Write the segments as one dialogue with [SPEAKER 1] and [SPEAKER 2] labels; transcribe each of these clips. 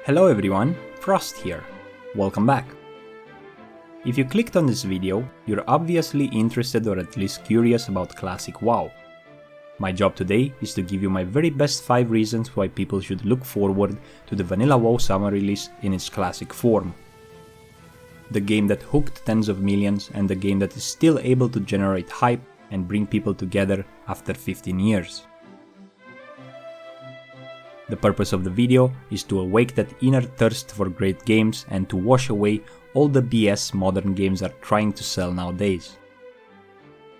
[SPEAKER 1] Hello everyone, Frost here. Welcome back. If you clicked on this video, you're obviously interested or at least curious about classic WoW. My job today is to give you my very best 5 reasons why people should look forward to the vanilla WoW summer release in its classic form. The game that hooked tens of millions and the game that is still able to generate hype and bring people together after 15 years. The purpose of the video is to awake that inner thirst for great games and to wash away all the BS modern games are trying to sell nowadays.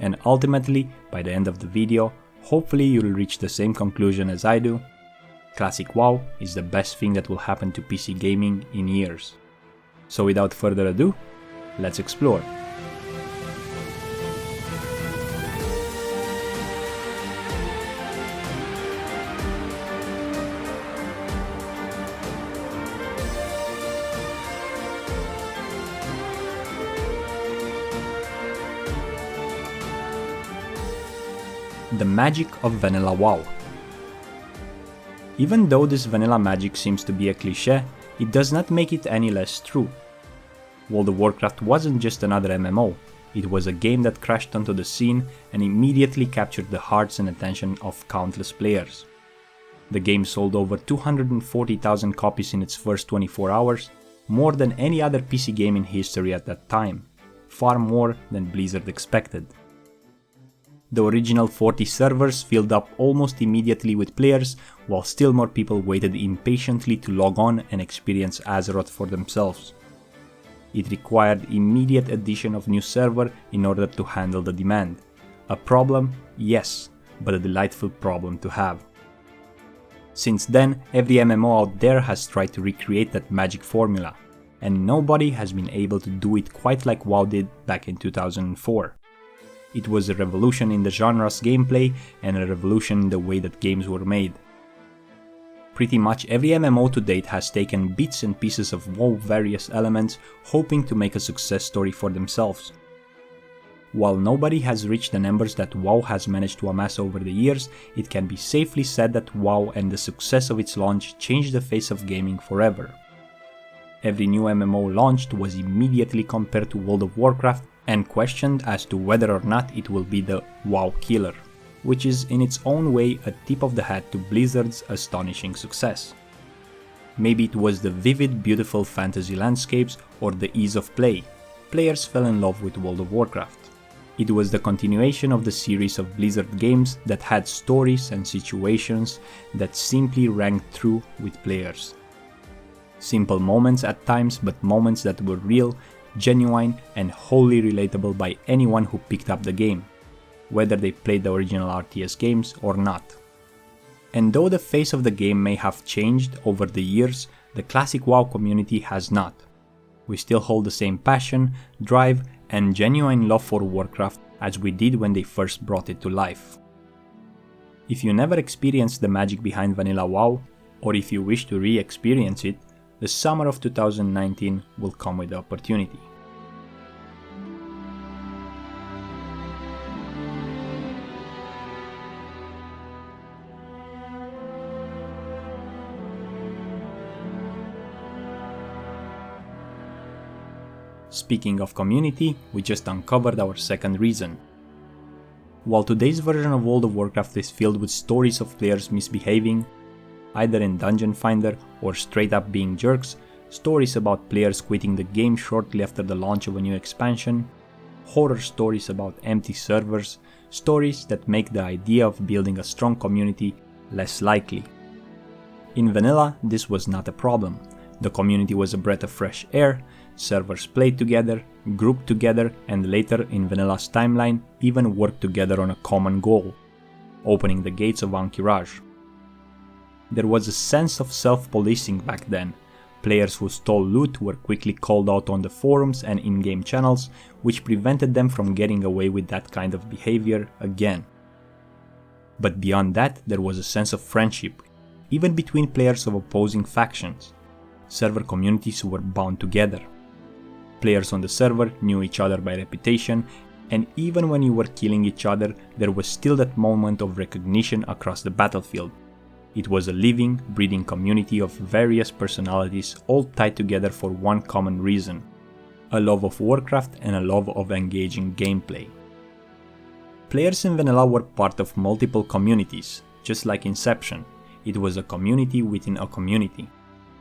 [SPEAKER 1] And ultimately, by the end of the video, hopefully you'll reach the same conclusion as I do. Classic WoW is the best thing that will happen to PC gaming in years. So without further ado, let's explore. The magic of vanilla WoW. Even though this vanilla magic seems to be a cliché, it does not make it any less true. World of Warcraft wasn't just another MMO, it was a game that crashed onto the scene and immediately captured the hearts and attention of countless players. The game sold over 240,000 copies in its first 24 hours, more than any other PC game in history at that time, far more than Blizzard expected. The original 40 servers filled up almost immediately with players, while still more people waited impatiently to log on and experience Azeroth for themselves. It required immediate addition of new server in order to handle the demand. A problem? Yes, but a delightful problem to have. Since then, every MMO out there has tried to recreate that magic formula, and nobody has been able to do it quite like WoW did back in 2004. It was a revolution in the genre's gameplay and a revolution in the way that games were made. Pretty much every MMO to date has taken bits and pieces of WoW various elements, hoping to make a success story for themselves. While nobody has reached the numbers that WoW has managed to amass over the years, it can be safely said that WoW and the success of its launch changed the face of gaming forever. Every new MMO launched was immediately compared to World of Warcraft and questioned as to whether or not it will be the WoW killer, which is in its own way a tip of the hat to Blizzard's astonishing success. Maybe it was the vivid, beautiful fantasy landscapes or the ease of play. Players fell in love with World of Warcraft. It was the continuation of the series of Blizzard games that had stories and situations that simply rang true with players. Simple moments at times, but moments that were real, genuine and wholly relatable by anyone who picked up the game, whether they played the original RTS games or not. And though the face of the game may have changed over the years, the classic WoW community has not. We still hold the same passion, drive and genuine love for Warcraft as we did when they first brought it to life. If you never experienced the magic behind vanilla WoW, or if you wish to re-experience it, the summer of 2019 will come with the opportunity. Speaking of community, we just uncovered our second reason. While today's version of World of Warcraft is filled with stories of players misbehaving, either in Dungeon Finder or straight up being jerks, stories about players quitting the game shortly after the launch of a new expansion, horror stories about empty servers, stories that make the idea of building a strong community less likely. In vanilla, this was not a problem. The community was a breath of fresh air, servers played together, grouped together, and later in vanilla's timeline even worked together on a common goal, opening the gates of Ankh-Mirage. There was a sense of self-policing back then. Players who stole loot were quickly called out on the forums and in-game channels, which prevented them from getting away with that kind of behavior again. But beyond that, there was a sense of friendship, even between players of opposing factions. Server communities were bound together. Players on the server knew each other by reputation, and even when you were killing each other, there was still that moment of recognition across the battlefield. It was a living, breathing community of various personalities all tied together for one common reason: a love of Warcraft and a love of engaging gameplay. Players in vanilla were part of multiple communities, just like Inception. It was a community within a community.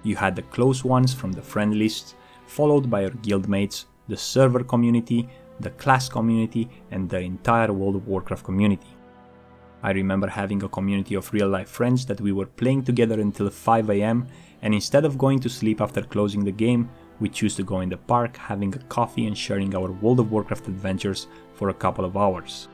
[SPEAKER 1] You had the close ones from the friend lists, followed by your guildmates, the server community, the class community, and the entire World of Warcraft community. I remember having a community of real-life friends that we were playing together until 5 AM, and instead of going to sleep after closing the game, we choose to go in the park, having a coffee and sharing our World of Warcraft adventures for a couple of hours.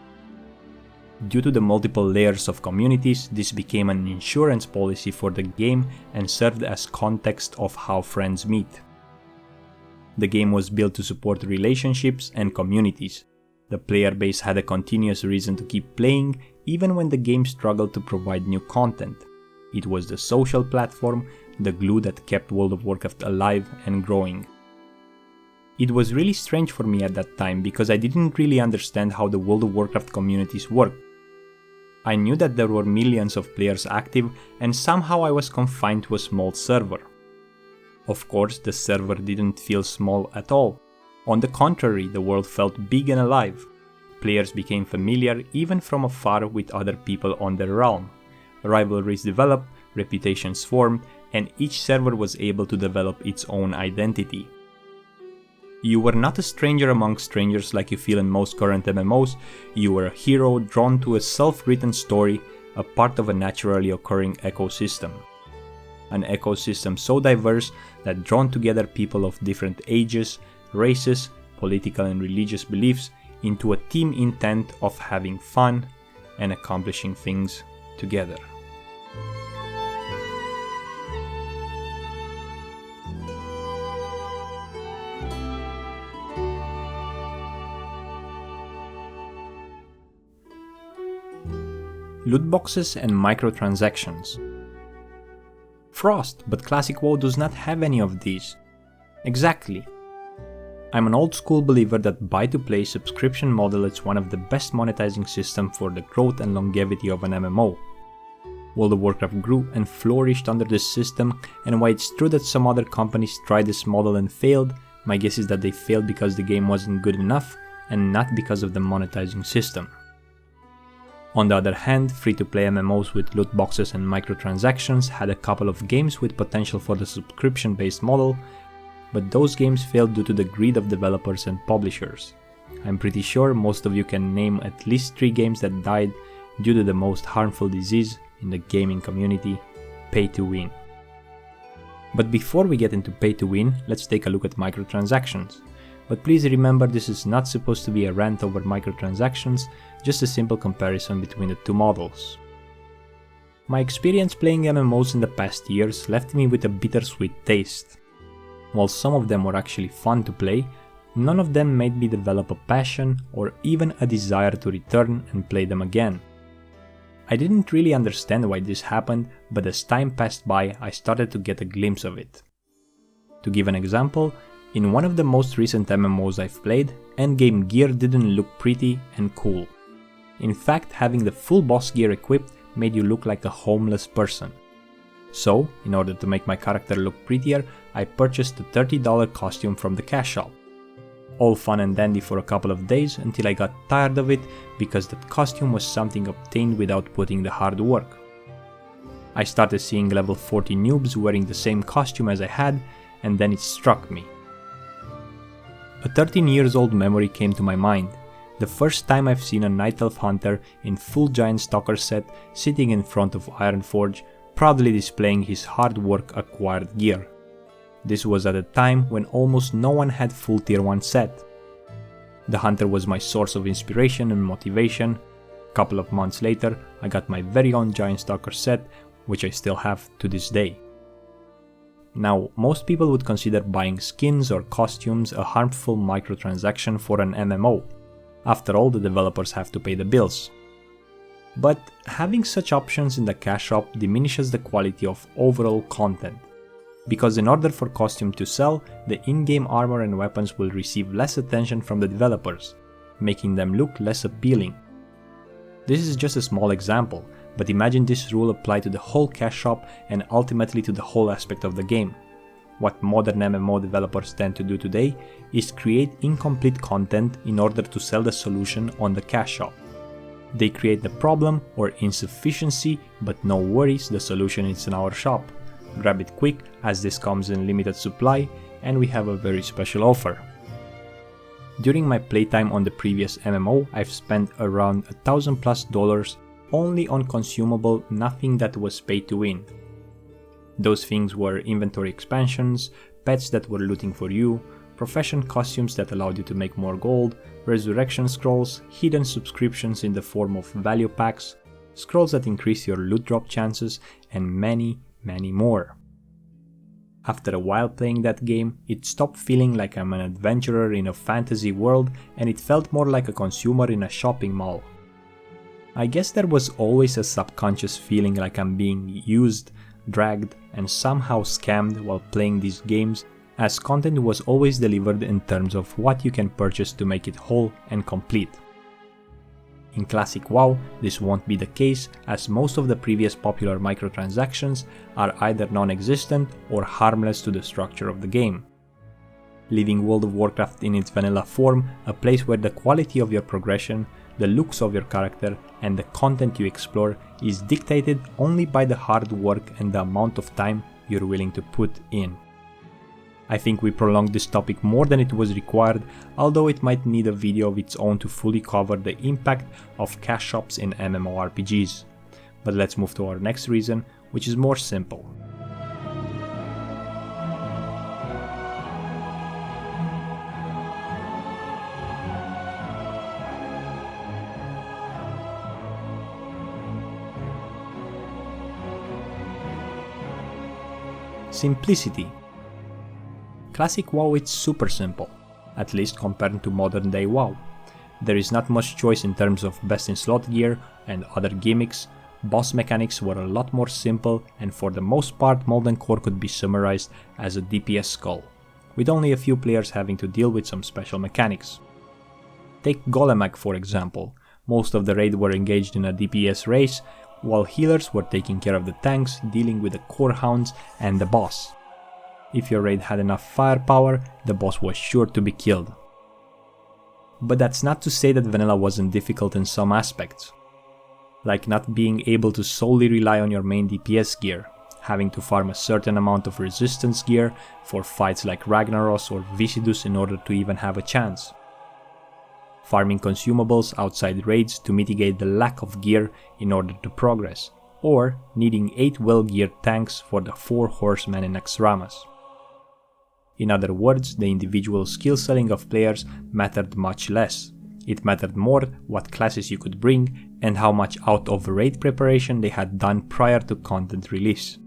[SPEAKER 1] Due to the multiple layers of communities, this became an insurance policy for the game and served as context of how friends meet. The game was built to support relationships and communities. The player base had a continuous reason to keep playing, even when the game struggled to provide new content. It was the social platform, the glue that kept World of Warcraft alive and growing. It was really strange for me at that time because I didn't really understand how the World of Warcraft communities worked. I knew that there were millions of players active, and somehow I was confined to a small server. Of course, the server didn't feel small at all. On the contrary, the world felt big and alive. Players became familiar even from afar with other people on their realm. Rivalries developed, reputations formed, and each server was able to develop its own identity. You were not a stranger among strangers like you feel in most current MMOs. You were a hero drawn to a self-written story, a part of a naturally occurring ecosystem. An ecosystem so diverse that drawn together people of different ages, races, political and religious beliefs into a team intent of having fun and accomplishing things together. Loot boxes and microtransactions. Frost, but classic WoW does not have any of these. Exactly. I'm an old school believer that buy-to-play subscription model is one of the best monetizing systems for the growth and longevity of an MMO. World of Warcraft grew and flourished under this system, and while it's true that some other companies tried this model and failed, my guess is that they failed because the game wasn't good enough and not because of the monetizing system. On the other hand, free-to-play MMOs with loot boxes and microtransactions had a couple of games with potential for the subscription-based model, but those games failed due to the greed of developers and publishers. I'm pretty sure most of you can name at least 3 games that died due to the most harmful disease in the gaming community: pay to win. But before we get into pay to win, let's take a look at microtransactions. But please remember, this is not supposed to be a rant over microtransactions, just a simple comparison between the two models. My experience playing MMOs in the past years left me with a bittersweet taste. While some of them were actually fun to play, none of them made me develop a passion or even a desire to return and play them again. I didn't really understand why this happened, but as time passed by, I started to get a glimpse of it. To give an example, in one of the most recent MMOs I've played, endgame gear didn't look pretty and cool. In fact, having the full boss gear equipped made you look like a homeless person. So, in order to make my character look prettier, I purchased a $30 costume from the cash shop. All fun and dandy for a couple of days until I got tired of it because that costume was something obtained without putting the hard work. I started seeing level 40 noobs wearing the same costume as I had, and then it struck me. A 13 years old memory came to my mind. The first time I've seen a Night Elf Hunter in full Giant Stalker set sitting in front of Ironforge, proudly displaying his hard work acquired gear. This was at a time when almost no one had full tier 1 set. The Hunter was my source of inspiration and motivation. A couple of months later, I got my very own Giant Stalker set, which I still have to this day. Now, most people would consider buying skins or costumes a harmful microtransaction for an MMO. After all, the developers have to pay the bills. But having such options in the cash shop diminishes the quality of overall content. Because in order for costume to sell, the in-game armor and weapons will receive less attention from the developers, making them look less appealing. This is just a small example, but imagine this rule applied to the whole cash shop and ultimately to the whole aspect of the game. What modern MMO developers tend to do today is create incomplete content in order to sell the solution on the cash shop. They create the problem or insufficiency, but no worries, the solution is in our shop. Grab it quick as this comes in limited supply and we have a very special offer. During my playtime on the previous MMO, I've spent around $1,000+ only on consumable, nothing that was pay to win. Those things were inventory expansions, pets that were looting for you, profession costumes that allowed you to make more gold, resurrection scrolls, hidden subscriptions in the form of value packs, scrolls that increase your loot drop chances, and many more. After a while playing that game, it stopped feeling like I'm an adventurer in a fantasy world and it felt more like a consumer in a shopping mall. I guess there was always a subconscious feeling like I'm being used, dragged, and somehow scammed while playing these games, as content was always delivered in terms of what you can purchase to make it whole and complete. In classic WoW, this won't be the case, as most of the previous popular microtransactions are either non-existent or harmless to the structure of the game, leaving World of Warcraft in its vanilla form a place where the quality of your progression, the looks of your character, and the content you explore is dictated only by the hard work and the amount of time you're willing to put in. I think we prolonged this topic more than it was required, although it might need a video of its own to fully cover the impact of cash shops in MMORPGs. But let's move to our next reason, which is more simple. Simplicity. Classic WoW is super simple, at least compared to modern day WoW. There is not much choice in terms of best in slot gear and other gimmicks. Boss mechanics were a lot more simple, and for the most part Molten Core could be summarized as a DPS skull, with only a few players having to deal with some special mechanics. Take Golemag for example. Most of the raid were engaged in a DPS race, while healers were taking care of the tanks, dealing with the core hounds and the boss. If your raid had enough firepower, the boss was sure to be killed. But that's not to say that vanilla wasn't difficult in some aspects, like not being able to solely rely on your main DPS gear, having to farm a certain amount of resistance gear for fights like Ragnaros or Viscidus in order to even have a chance, farming consumables outside raids to mitigate the lack of gear in order to progress, or needing 8 well-geared tanks for the 4 horsemen in Naxxramas. In other words, the individual skill selling of players mattered much less. It mattered more what classes you could bring and how much out of raid preparation they had done prior to content release.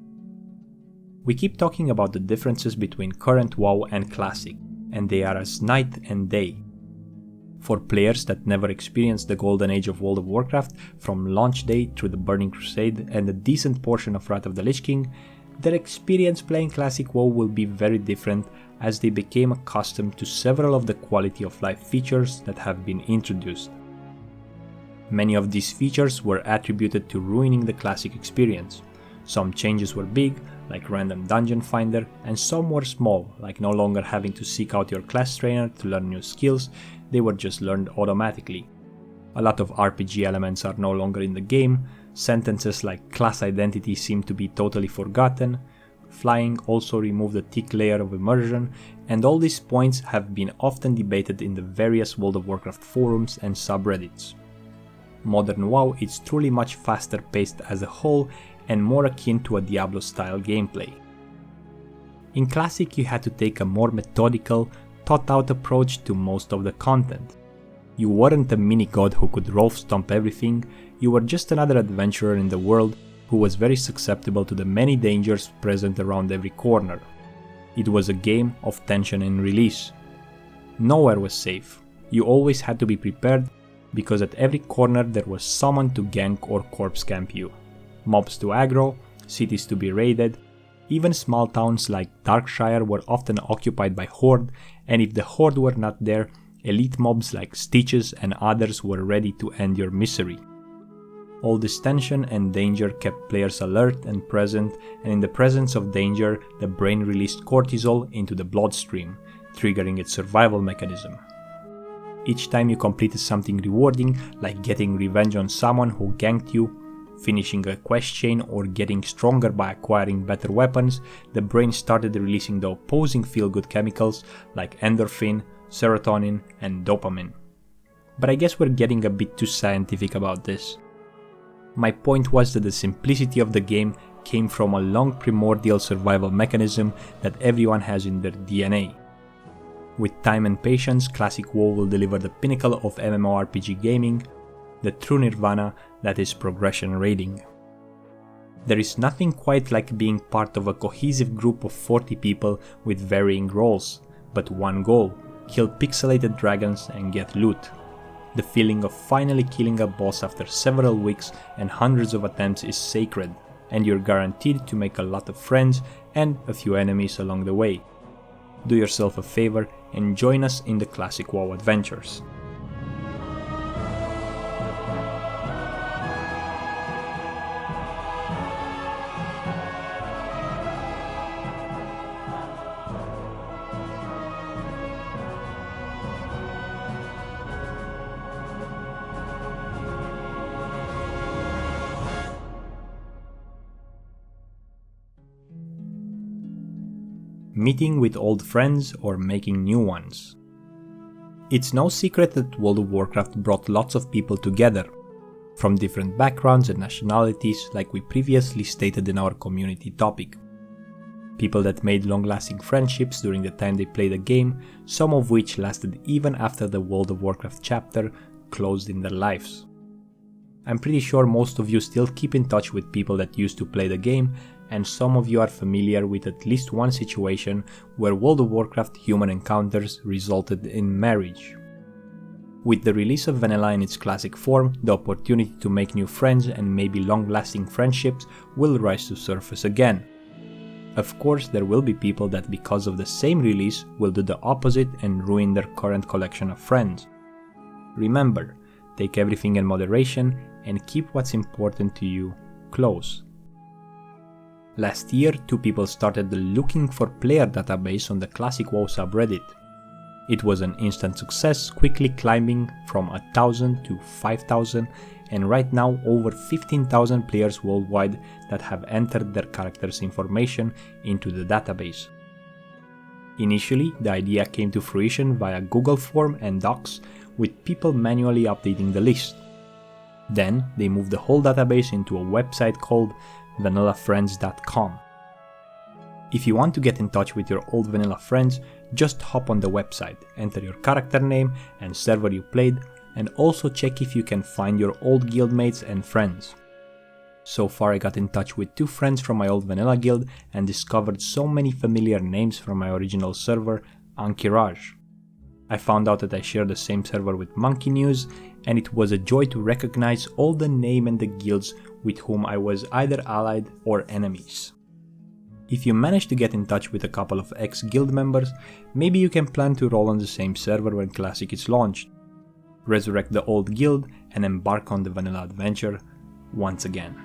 [SPEAKER 1] We keep talking about the differences between current WoW and classic, and they are as night and day. For players that never experienced the golden age of World of Warcraft from launch day through the Burning Crusade and a decent portion of Wrath of the Lich King, their experience playing classic WoW will be very different, as they became accustomed to several of the quality of life features that have been introduced. Many of these features were attributed to ruining the classic experience. Some changes were big, like random dungeon finder, and some were small, like no longer having to seek out your class trainer to learn new skills, they were just learned automatically. A lot of RPG elements are no longer in the game, sentences like class identity seem to be totally forgotten, flying also removed a thick layer of immersion, and all these points have been often debated in the various World of Warcraft forums and subreddits. Modern WoW is truly much faster paced as a whole and more akin to a Diablo style gameplay. In Classic you had to take a more methodical, thought out approach to most of the content. You weren't a mini-god who could rolf stomp everything, you were just another adventurer in the world who was very susceptible to the many dangers present around every corner. It was a game of tension and release. Nowhere was safe. You always had to be prepared, because at every corner there was someone to gank or corpse camp you. Mobs to aggro, cities to be raided, even small towns like Darkshire were often occupied by Horde, and if the Horde were not there, elite mobs like Stitches and others were ready to end your misery. All this tension and danger kept players alert and present, and in the presence of danger, the brain released cortisol into the bloodstream, triggering its survival mechanism. Each time you completed something rewarding, like getting revenge on someone who ganked you, finishing a quest chain, or getting stronger by acquiring better weapons, the brain started releasing the opposing feel-good chemicals like endorphin, serotonin, and dopamine. But I guess we're getting a bit too scientific about this. My point was that the simplicity of the game came from a long primordial survival mechanism that everyone has in their DNA. With time and patience, classic WoW will deliver the pinnacle of MMORPG gaming, the true nirvana that is progression raiding. There is nothing quite like being part of a cohesive group of 40 people with varying roles, but one goal: kill pixelated dragons and get loot. The feeling of finally killing a boss after several weeks and hundreds of attempts is sacred, and you're guaranteed to make a lot of friends and a few enemies along the way. Do yourself a favor and join us in the classic WoW adventures. Meeting with old friends or making new ones. It's no secret that World of Warcraft brought lots of people together, from different backgrounds and nationalities, like we previously stated in our community topic. People that made long-lasting friendships during the time they played the game, some of which lasted even after the World of Warcraft chapter closed in their lives. I'm pretty sure most of you still keep in touch with people that used to play the game, and some of you are familiar with at least one situation where World of Warcraft human encounters resulted in marriage. With the release of vanilla in its classic form, the opportunity to make new friends and maybe long-lasting friendships will rise to surface again. Of course, there will be people that because of the same release will do the opposite and ruin their current collection of friends. Remember, take everything in moderation and keep what's important to you close. Last year, 2 people started the looking for player database on the classic WoW subreddit. It was an instant success, quickly climbing from 1,000 to 5,000, and right now over 15,000 players worldwide that have entered their characters' information into the database. Initially, the idea came to fruition via Google form and docs, with people manually updating the list. Then, they moved the whole database into a website called vanillafriends.com. If you want to get in touch with your old vanilla friends, just hop on the website, enter your character name and server you played, and also check if you can find your old guildmates and friends. So far I got in touch with 2 friends from my old vanilla guild and discovered so many familiar names from my original server, Ankiraj. I found out that I share the same server with Monkey News, and it was a joy to recognize all the name and the guilds with whom I was either allied or enemies. If you manage to get in touch with a couple of ex-guild members, maybe you can plan to roll on the same server when Classic is launched, resurrect the old guild, and embark on the vanilla adventure once again.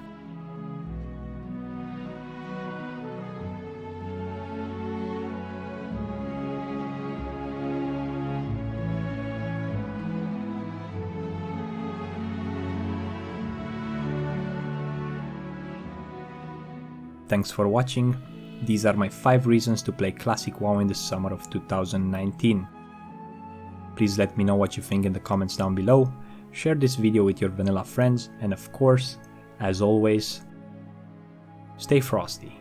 [SPEAKER 1] Thanks for watching. These are my 5 reasons to play Classic WoW in the summer of 2019. Please let me know what you think in the comments down below, share this video with your vanilla friends, and of course, as always, stay frosty.